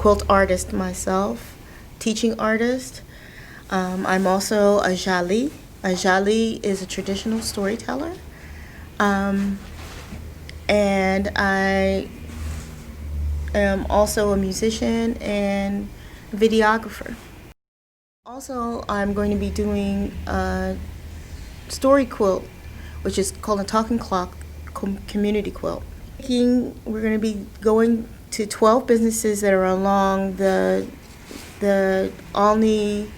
quilt artist myself, teaching artist. I'm also a jali. A jali is a traditional storyteller. And I am also a musician and videographer. Also, I'm going to be doing a story quilt, which is called a Talking Clock community quilt. We're going to be going to 12 businesses that are along the Olney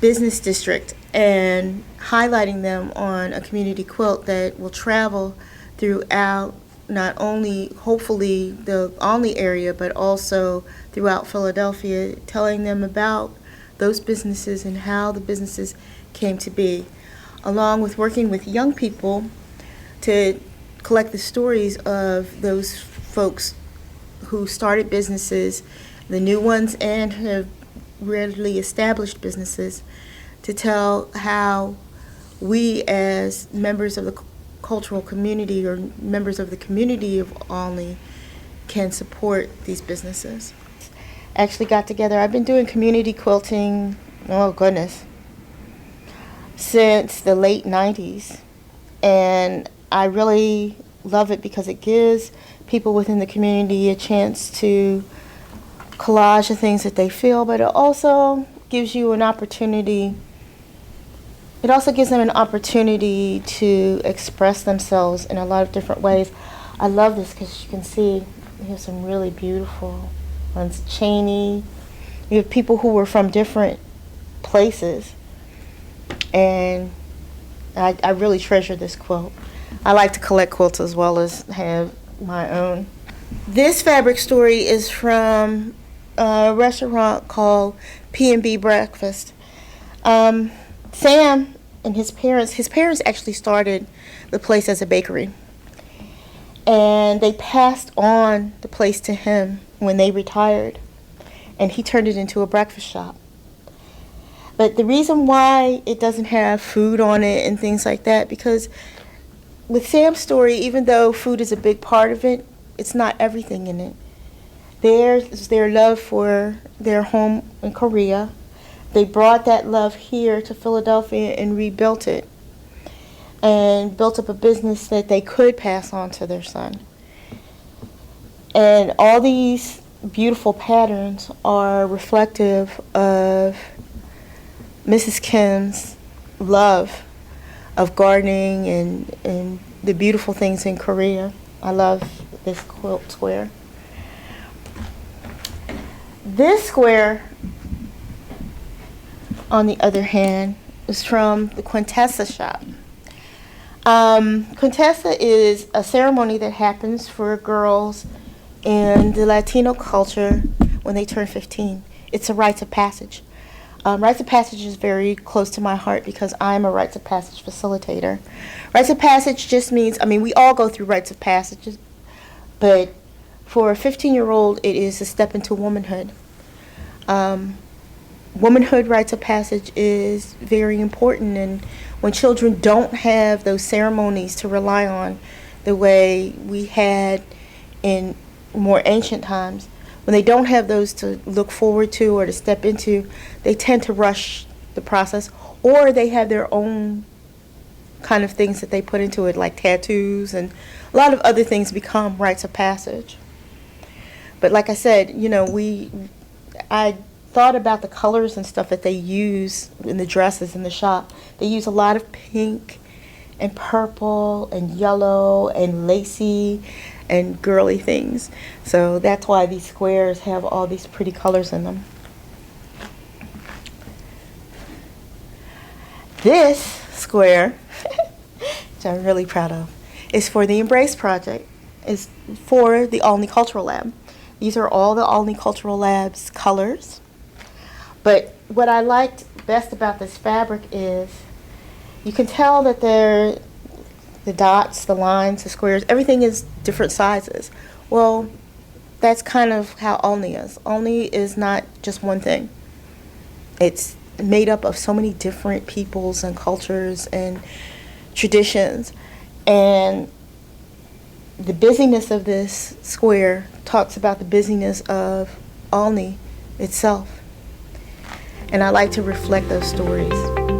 business district and highlighting them on a community quilt that will travel throughout not only hopefully the Olney area but also throughout Philadelphia, telling them about those businesses and how the businesses came to be, along with working with young people to collect the stories of those folks who started businesses, the new ones and have readily established businesses, to tell how we as members of the cultural community or members of the community of Olney can support these businesses. Actually got together, I've been doing community quilting, oh goodness, since the late 90s, and I really love it because it gives people within the community a chance to collage the things that they feel, but it also gives you an opportunity, it also gives them an opportunity to express themselves in a lot of different ways. I love this because you can see here's some really beautiful ones. Cheney, you have people who were from different places, and I really treasure this quilt. I like to collect quilts as well as have my own. This fabric story is from a restaurant called P&B Breakfast. Sam and his parents actually started the place as a bakery, and they passed on the place to him when they retired, and he turned it into a breakfast shop. But the reason why it doesn't have food on it and things like that, because with Sam's story, even though food is a big part of it, it's not everything in it. There's their love for their home in Korea. They brought that love here to Philadelphia and rebuilt it and built up a business that they could pass on to their son. And all these beautiful patterns are reflective of Mrs. Kim's love of gardening and the beautiful things in Korea. I love this quilt square. This square, on the other hand, is from the Quintessa shop. Quintessa is a ceremony that happens for girls in the Latino culture when they turn 15. It's a rites of passage. Rites of passage is very close to my heart because I'm a rites of passage facilitator. Rites of passage just means, we all go through rites of passages, but for a 15-year-old, it is a step into womanhood. Womanhood rites of passage is very important, and when children don't have those ceremonies to rely on the way we had in more ancient times, when they don't have those to look forward to or to step into, they tend to rush the process, or they have their own kind of things that they put into it, like tattoos, and a lot of other things become rites of passage. But like I said, I thought about the colors and stuff that they use in the dresses in the shop. They use a lot of pink and purple and yellow and lacy and girly things. So that's why these squares have all these pretty colors in them. This square, which I'm really proud of, is for the Embrace Project. It's for the Olney Cultural Lab. These are all the Olney Cultural Lab's colors. But what I liked best about this fabric is you can tell that the dots, the lines, the squares, everything is different sizes. Well, that's kind of how Olney is. Olney is not just one thing. It's made up of so many different peoples and cultures and traditions. And the busyness of this square talks about the busyness of Olney itself. And I like to reflect those stories.